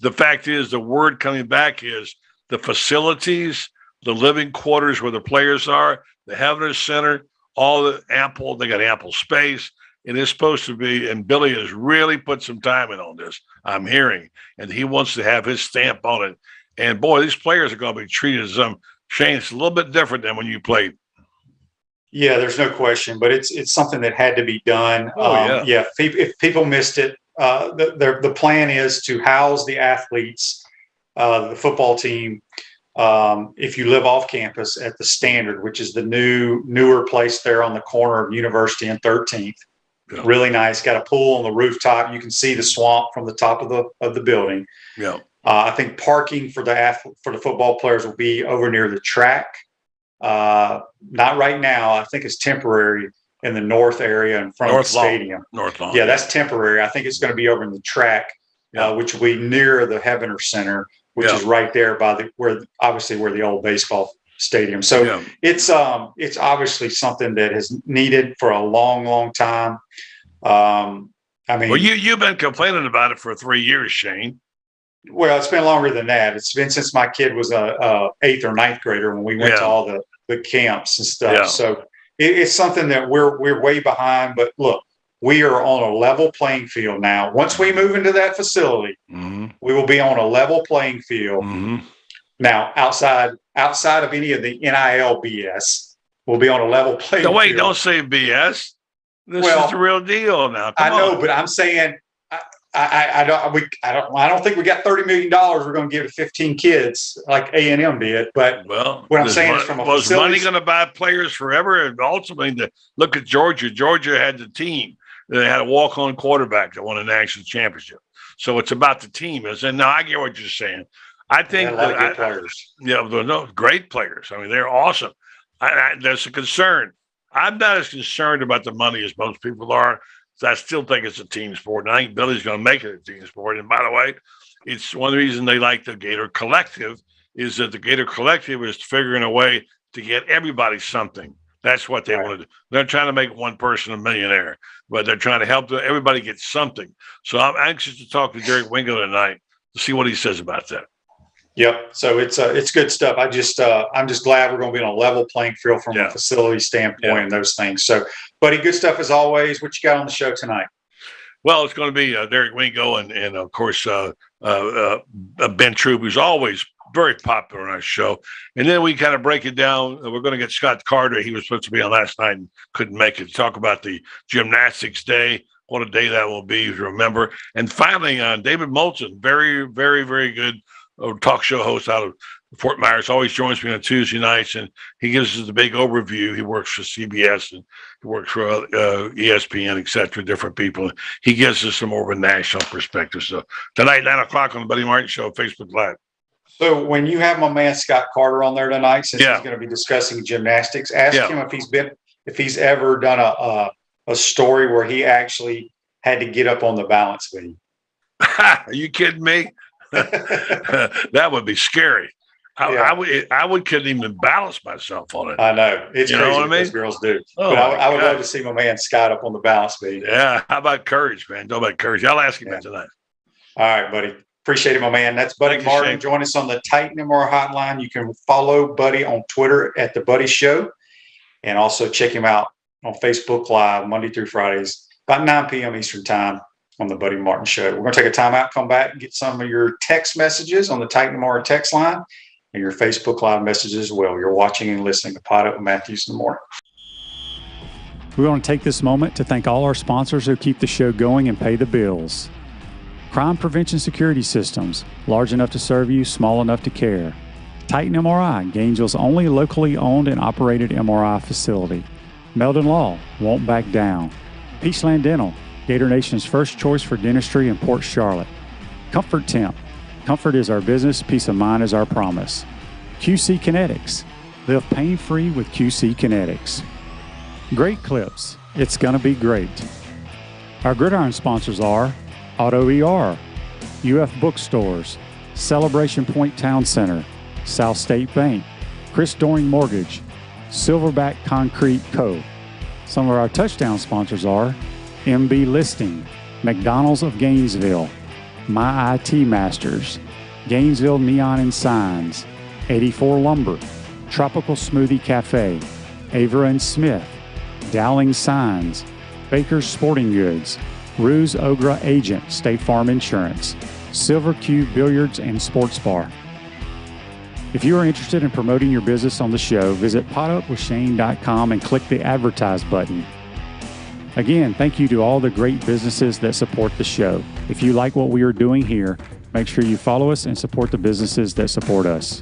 the fact is, the word coming back is the facilities, the living quarters where the players are, the Havner Center, they got ample space. It is supposed to be, and Billy has really put some time in on this, I'm hearing, and he wants to have his stamp on it. And boy, these players are going to be treated as Shane, it's a little bit different than when you played. Yeah, there's no question, but it's something that had to be done. Yeah. If people missed it, the plan is to house the athletes, the football team, if you live off campus at the Standard, which is the newer place there on the corner of University and 13th. Yeah. Really nice. Got a pool on the rooftop. You can see the swamp from the top of the building. Yeah. I think parking for the football players will be over near the track. Not right now. I think it's temporary in the north area in front of the stadium. North Lawn. Yeah, that's temporary. I think it's going to be over in the track, which will be near the Havner Center, which is right there by where the old baseball stadium. So it's obviously something that has needed for a long, long time. I mean, well, you've been complaining about it for 3 years, Shane. Well, it's been longer than that. It's been since my kid was a 8th or 9th grader when we went to all the camps and stuff. Yeah. So it's something that we're way behind. But look, we are on a level playing field now. Once we move into that facility, we will be on a level playing field. Now, outside of any of the NIL BS, we'll be on a level playing field. Wait, don't say BS. This is the real deal now. Come on. But I'm saying I don't think we got $30 million. We're going to give to 15 kids like A&M did. But what I'm saying is, from a was money going to buy players forever? And ultimately, look at Georgia. Georgia had the team. They had a walk-on quarterback that won a national championship. So it's about the team. And now I get what you're saying. I think good players. Great players. I mean, they're awesome. There's a concern. I'm not as concerned about the money as most people are. So I still think it's a team sport. And I think Billy's going to make it a team sport. And by the way, it's one of the reasons they like the Gator Collective is that the Gator Collective is figuring a way to get everybody something. That's what they want to do. They're trying to make one person a millionaire, but they're trying to help everybody get something. So I'm anxious to talk to Derek Wingo tonight to see what he says about that. Yep. So it's good stuff. I'm just glad we're going to be on a level playing field from a facility standpoint and those things. So, buddy, good stuff as always. What you got on the show tonight? Well, it's going to be Derek Wingo and of course Ben Troop, who's always very popular on our show. And then we kind of break it down. We're going to get Scott Carter. He was supposed to be on last night and couldn't make it. Talk about the gymnastics day. What a day that will be, if you remember. And finally, David Moulton, very, very, very good talk show host out of Fort Myers, always joins me on Tuesday nights, and he gives us the big overview. He works for CBS and he works for ESPN, et cetera, different people. He gives us some more of a national perspective. So tonight, 9 o'clock on the Buddy Martin Show, Facebook Live. So when you have my man Scott Carter on there tonight, since he's going to be discussing gymnastics, ask him if he's ever done a story where he actually had to get up on the balance beam. Are you kidding me? That would be scary. I couldn't even balance myself on it. I know. It's crazy what those girls do. But I would love to see my man Scott up on the balance beam. Yeah. How about courage, man? How about courage? I'll ask him that tonight. All right, buddy. Appreciate it, my man. That's Buddy Martin. Join us on the Titan MR hotline. You can follow Buddy on Twitter at The Buddy Show. And also check him out on Facebook Live Monday through Fridays, about 9 p.m. Eastern Time on the Buddy Martin Show. We're going to take a timeout, come back and get some of your text messages on the Titan MR text line and your Facebook Live messages as well. You're watching and listening to Pod Up with Matthews in the Morning. We want to take this moment to thank all our sponsors who keep the show going and pay the bills. Crime Prevention Security Systems, large enough to serve you, small enough to care. Titan MRI, Gainesville's only locally owned and operated MRI facility. Meldon Law, won't back down. Peachland Dental, Gator Nation's first choice for dentistry in Port Charlotte. Comfort Temp, comfort is our business, peace of mind is our promise. QC Kinetics, live pain-free with QC Kinetics. Great Clips, it's gonna be great. Our Gridiron sponsors are Auto ER, UF Bookstores, Celebration Point Town Center, South State Bank, Chris Doring Mortgage, Silverback Concrete Co. Some of our touchdown sponsors are MB Listing, McDonald's of Gainesville, My IT Masters, Gainesville Neon and Signs, 84 Lumber, Tropical Smoothie Cafe, Avera and Smith, Dowling Signs, Baker's Sporting Goods, Ruse Ogra Agent, State Farm Insurance, Silver Cube Billiards and Sports Bar. If you are interested in promoting your business on the show, visit potupwithshane.com and click the advertise button. Again, thank you to all the great businesses that support the show. If you like what we are doing here, make sure you follow us and support the businesses that support us.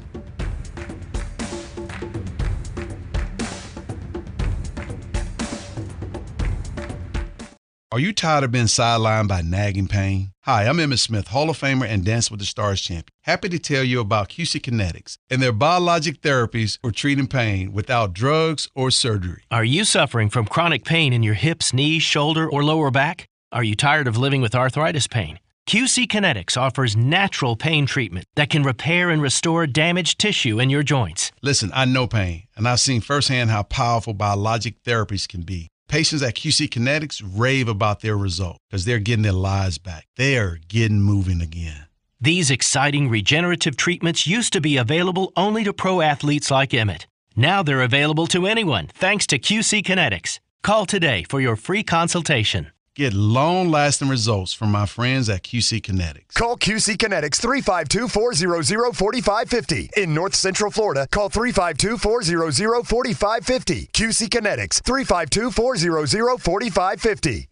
Are you tired of being sidelined by nagging pain? Hi, I'm Emmett Smith, Hall of Famer and Dance with the Stars champion. Happy to tell you about QC Kinetics and their biologic therapies for treating pain without drugs or surgery. Are you suffering from chronic pain in your hips, knees, shoulder, or lower back? Are you tired of living with arthritis pain? QC Kinetics offers natural pain treatment that can repair and restore damaged tissue in your joints. Listen, I know pain, and I've seen firsthand how powerful biologic therapies can be. Patients at QC Kinetics rave about their result because they're getting their lives back. They are getting moving again. These exciting regenerative treatments used to be available only to pro athletes like Emmett. Now they're available to anyone thanks to QC Kinetics. Call today for your free consultation. Get long-lasting results from my friends at QC Kinetics. Call QC Kinetics 352-400-4550. In North Central Florida, call 352-400-4550. QC Kinetics 352-400-4550.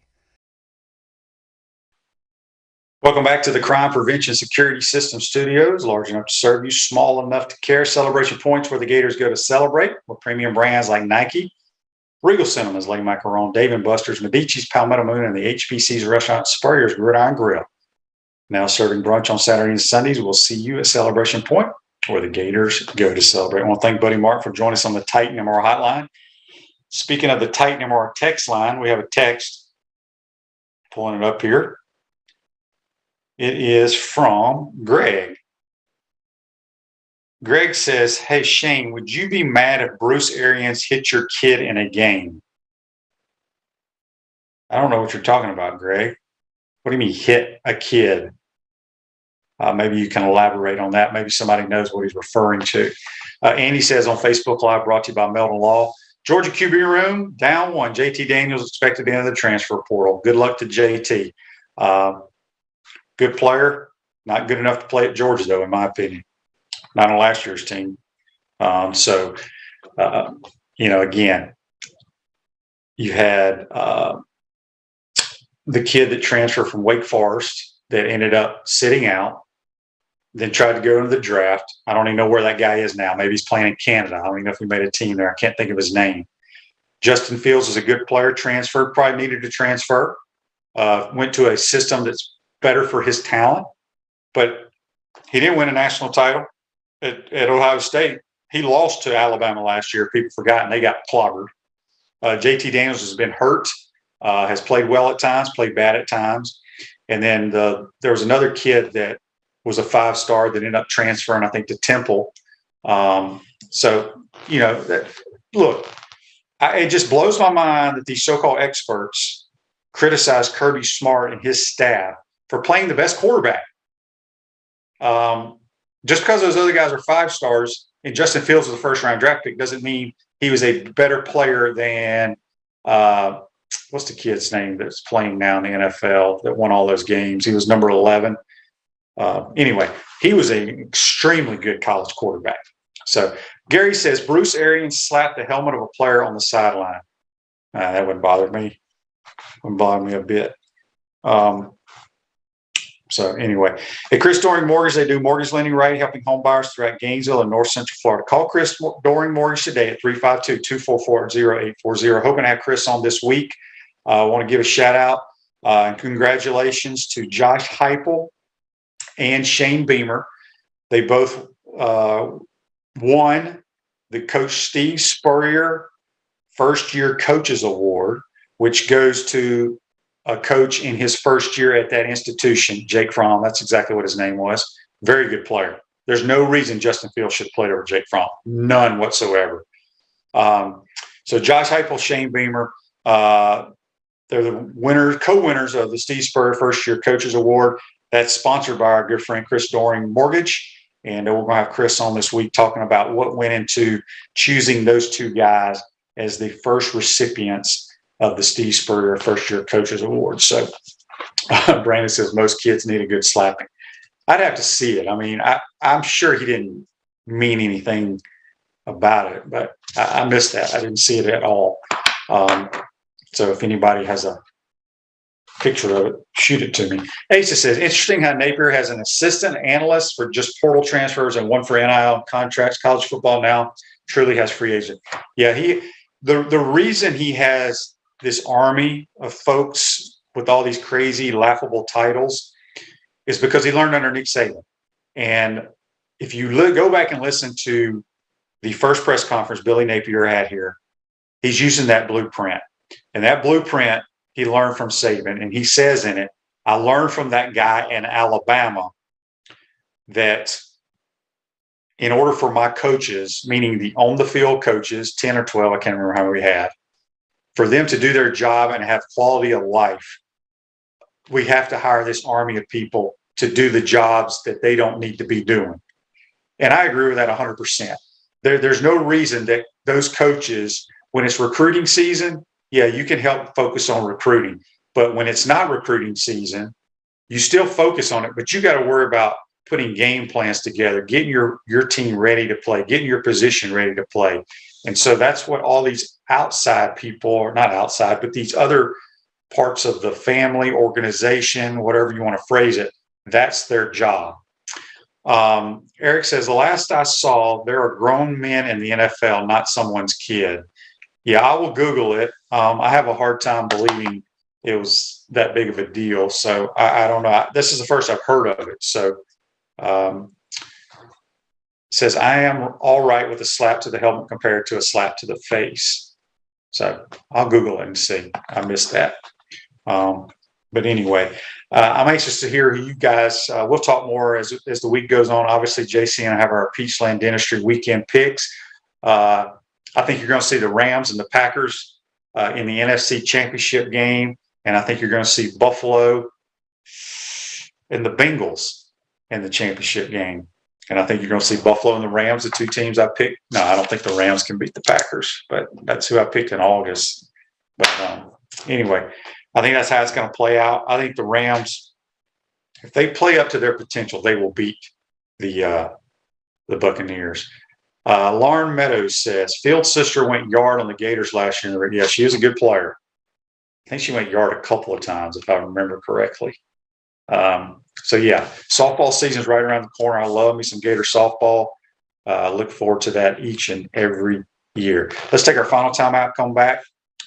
Welcome back to the Crime Prevention Security System Studios. Large enough to serve you, small enough to care. Celebration points where the Gators go to celebrate with premium brands like Nike, Regal Cinemas, Le Macaron, Dave & Buster's, Medici's, Palmetto Moon, and the HBC's Restaurant Spurrier's Gridiron Grill. Now serving brunch on Saturdays and Sundays. We'll see you at Celebration Point, where the Gators go to celebrate. I want to thank Buddy Mark for joining us on the Titan MR hotline. Speaking of the Titan MR text line, we have a text. Pulling it up here. It is from Greg. Greg says, hey, Shane, would you be mad if Bruce Arians hit your kid in a game? I don't know what you're talking about, Greg. What do you mean hit a kid? Maybe you can elaborate on that. Maybe somebody knows what he's referring to. Andy says on Facebook Live, brought to you by Meldon Law. Georgia QB room, down one. JT Daniels expected to enter the transfer portal. Good luck to JT. Good player. Not good enough to play at Georgia, though, in my opinion. Not on last year's team. Again, you had the kid that transferred from Wake Forest that ended up sitting out, then tried to go into the draft. I don't even know where that guy is now. Maybe he's playing in Canada. I don't even know if he made a team there. I can't think of his name. Justin Fields is a good player, transferred, probably needed to transfer. Went to a system that's better for his talent, but he didn't win a national title. At Ohio State, he lost to Alabama last year. People forgot, and they got clobbered. JT Daniels has been hurt, has played well at times, played bad at times. And then there was another kid that was a 5-star that ended up transferring, I think, to Temple. Look, it just blows my mind that these so-called experts criticize Kirby Smart and his staff for playing the best quarterback. Just because those other guys are 5-stars and Justin Fields was a first-round draft pick doesn't mean he was a better player than what's the kid's name that's playing now in the NFL that won all those games? He was number 11. Anyway, he was an extremely good college quarterback. So Gary says, Bruce Arians slapped the helmet of a player on the sideline. That wouldn't bother me. Wouldn't bother me a bit. So anyway, at Chris Doring Mortgage, they do mortgage lending right, helping home buyers throughout Gainesville and North Central Florida. Call Chris Doring Mortgage today at 352-244-0840. Hoping to have Chris on this week. I want to give a shout out and congratulations to Josh Heupel and Shane Beamer. They both won the Coach Steve Spurrier First Year Coaches Award, which goes to a coach in his first year at that institution, Jake Fromm. That's exactly what his name was. Very good player. There's no reason Justin Fields should play over Jake Fromm. None whatsoever. So Josh Heupel, Shane Beamer, they're the winners, co-winners of the Steve Spurrier First Year Coaches Award. That's sponsored by our good friend Chris Doring Mortgage. And we're going to have Chris on this week talking about what went into choosing those two guys as the first recipients of the Steve Spurrier First Year Coaches Award. So Brandon says most kids need a good slapping. I'd have to see it. I mean, I'm sure he didn't mean anything about it, but I missed that. I didn't see it at all. So if anybody has a picture of it, shoot it to me. Asa says, interesting how Napier has an assistant analyst for just portal transfers and one for NIL contracts. College football now truly has free agent. Yeah, the reason he has this army of folks with all these crazy, laughable titles is because he learned under Nick Saban. And if you go back and listen to the first press conference Billy Napier had here, he's using that blueprint. And that blueprint he learned from Saban. And he says in it, I learned from that guy in Alabama that in order for my coaches, meaning the on-the-field coaches, 10 or 12, I can't remember how many we had, for them to do their job and have quality of life, we have to hire this army of people to do the jobs that they don't need to be doing. And I agree with that 100%. There's no reason that those coaches, when it's recruiting season, yeah, you can help focus on recruiting. But when it's not recruiting season, you still focus on it, but you got to worry about putting game plans together, getting your team ready to play, getting your position ready to play. And so that's what all these outside people, or not outside, but these other parts of the family, organization, whatever you want to phrase it, that's their job. Eric says, the last I saw, there are grown men in the NFL, not someone's kid. Yeah, I will Google it. I have a hard time believing it was that big of a deal. So I don't know. This is the first I've heard of it. So says, I am all right with a slap to the helmet compared to a slap to the face. So I'll Google it and see. I missed that. But anyway, I'm anxious to hear you guys. We'll talk more as the week goes on. Obviously, JC and I have our Peachland Dentistry weekend picks. I think you're going to see the Rams and the Packers in the NFC Championship game. And I think you're going to see Buffalo and the Bengals in the championship game. And I think you're going to see Buffalo and the Rams, the two teams I picked. No, I don't think the Rams can beat the Packers, but that's who I picked in August. But anyway, I think that's how it's going to play out. I think the Rams, if they play up to their potential, they will beat the Buccaneers. Lauren Meadows says, Field's sister went yard on the Gators last year. Yeah, she is a good player. I think she went yard a couple of times, if I remember correctly. So, yeah, softball season's right around the corner. I love me some Gator softball. Look forward to that each and every year. Let's take our final timeout, come back,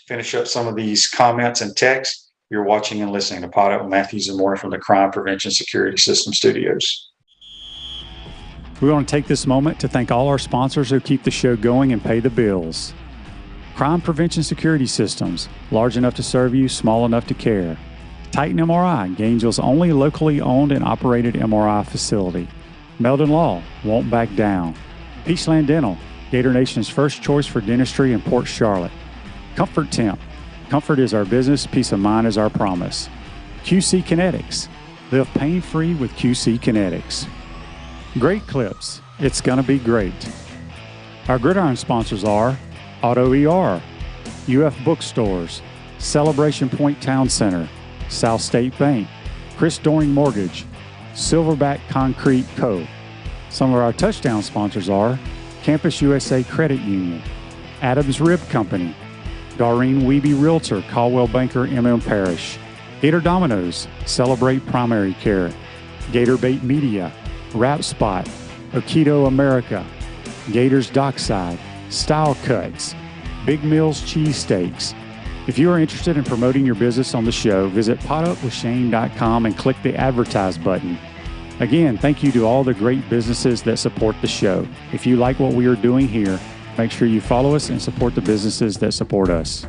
finish up some of these comments and texts. You're watching and listening to Pod Up with Matthews and Morning from the Crime Prevention Security System Studios. We want to take this moment to thank all our sponsors who keep the show going and pay the bills. Crime Prevention Security Systems, large enough to serve you, small enough to care. Titan MRI, Gainesville's only locally owned and operated MRI facility. Meldon Law, won't back down. Peachland Dental, Gator Nation's first choice for dentistry in Port Charlotte. Comfort Temp, comfort is our business, peace of mind is our promise. QC Kinetics, live pain-free with QC Kinetics. Great Clips, it's gonna be great. Our Gridiron sponsors are Auto ER, UF Bookstores, Celebration Point Town Center, South State Bank, Chris Doring Mortgage, Silverback Concrete Co. Some of our touchdown sponsors are Campus USA Credit Union, Adams Rib Company, Doreen Wiebe Realtor, Caldwell Banker, MM Parish, Gator Dominoes, Celebrate Primary Care, Gator Bait Media, Wrap Spot, Okito America, Gators Dockside, Style Cuts, Big Mills Cheesesteaks. If you are interested in promoting your business on the show, visit potupwithshane.com and click the advertise button. Again, thank you to all the great businesses that support the show. If you like what we are doing here, make sure you follow us and support the businesses that support us.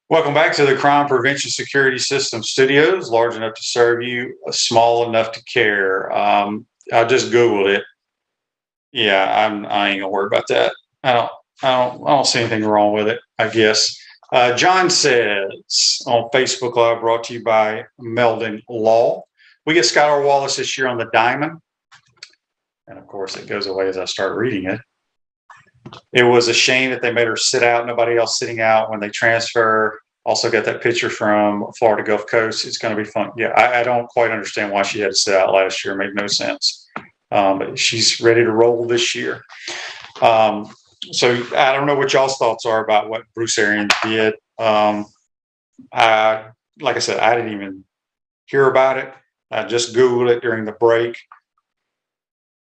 Welcome back to the Crime Prevention Security System Studios, large enough to serve you, small enough to care. I just Googled it. Yeah, I ain't gonna worry about that. I don't see anything wrong with it, I guess. John says on Facebook Live, brought to you by Meldon Law. We get Skylar Wallace this year on the diamond. And of course, it goes away as I start reading it. It was a shame that they made her sit out, nobody else sitting out when they transfer. Also got that picture from Florida Gulf Coast. It's going to be fun. Yeah, I don't quite understand why she had to sit out last year. It made no sense. But she's ready to roll this year. So I don't know what y'all's thoughts are about what Bruce Arians did. Like I said, I didn't even hear about it. I just Googled it during the break.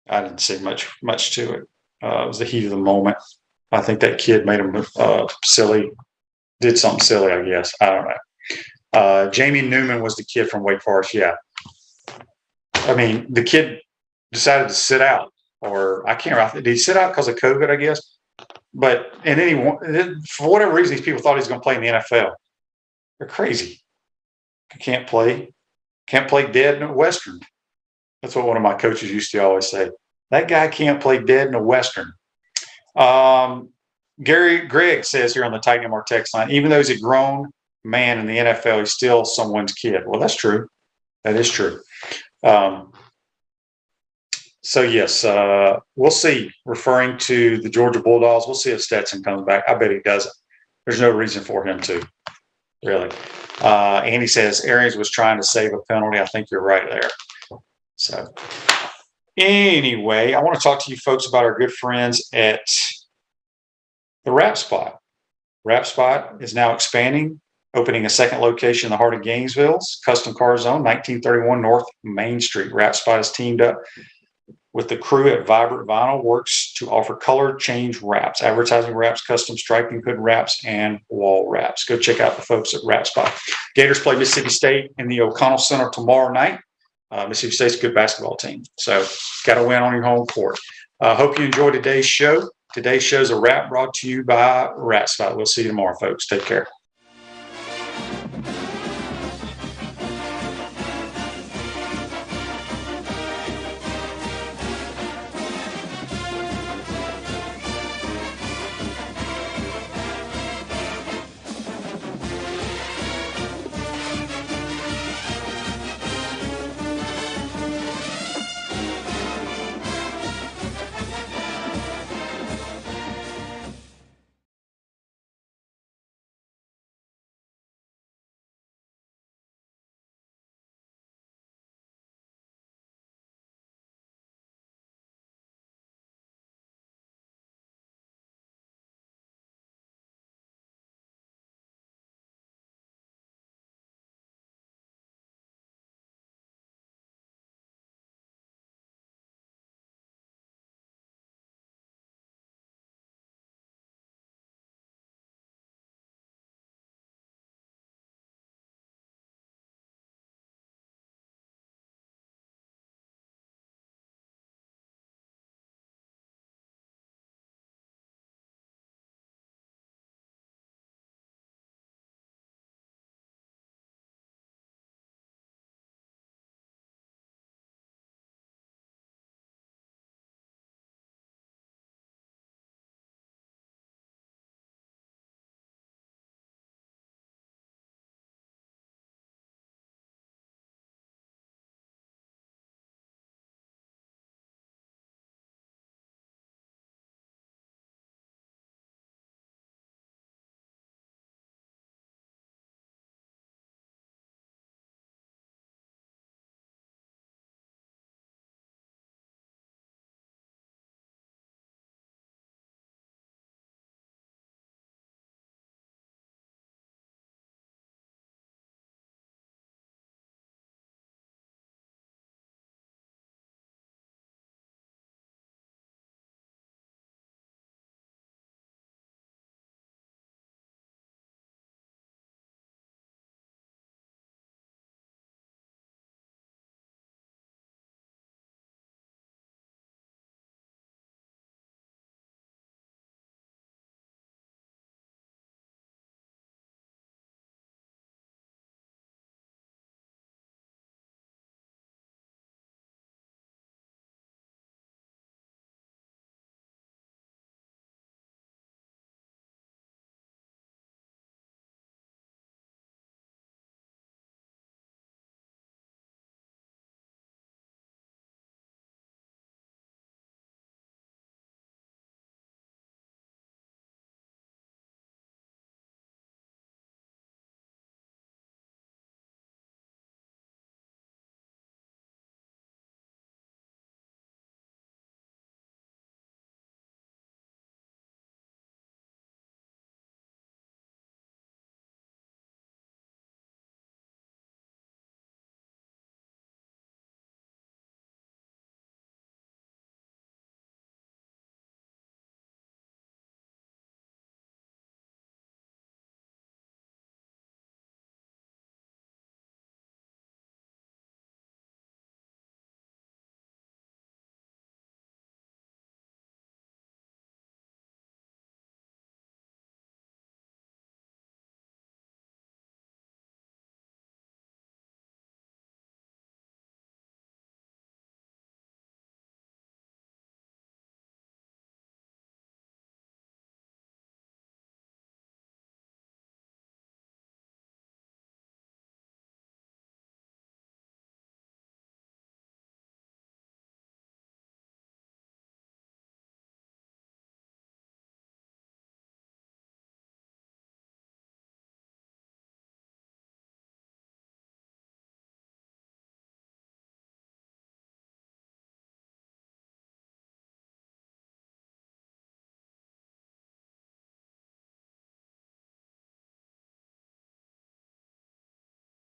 I didn't see much to it. It was the heat of the moment. I think that kid made him silly, did something silly, I guess. I don't know. Jamie Newman was the kid from Wake Forest. Yeah. I mean, the kid decided to sit out, or I can't remember. Did he sit out because of COVID, I guess? But and then for whatever reason, these people thought he was going to play in the NFL. They're crazy. Can't play dead in a Western. That's what one of my coaches used to always say. That guy can't play dead in a Western. Gary Gregg says here on the Titan MR text line, even though he's a grown man in the NFL, he's still someone's kid. Well, that's true. That is true. So, yes, we'll see. Referring to the Georgia Bulldogs, we'll see if Stetson comes back. I bet he doesn't. There's no reason for him to, really. Andy says Arians was trying to save a penalty. I think you're right there. So, anyway, I want to talk to you folks about our good friends at the Wrap Spot. Wrap Spot is now expanding, opening a second location in the heart of Gainesville's Custom Car Zone, 1931 North Main Street. Wrap Spot has teamed up with the crew at Vibrant Vinyl Works to offer color change wraps, advertising wraps, custom striping, hood wraps, and wall wraps. Go check out the folks at Wrap Spot. Gators play Mississippi State in the O'Connell Center tomorrow night. Mississippi State's a good basketball team, so got to win on your home court. Hope you enjoyed today's show. Today's show's a wrap brought to you by Wrap Spot. We'll see you tomorrow, folks. Take care.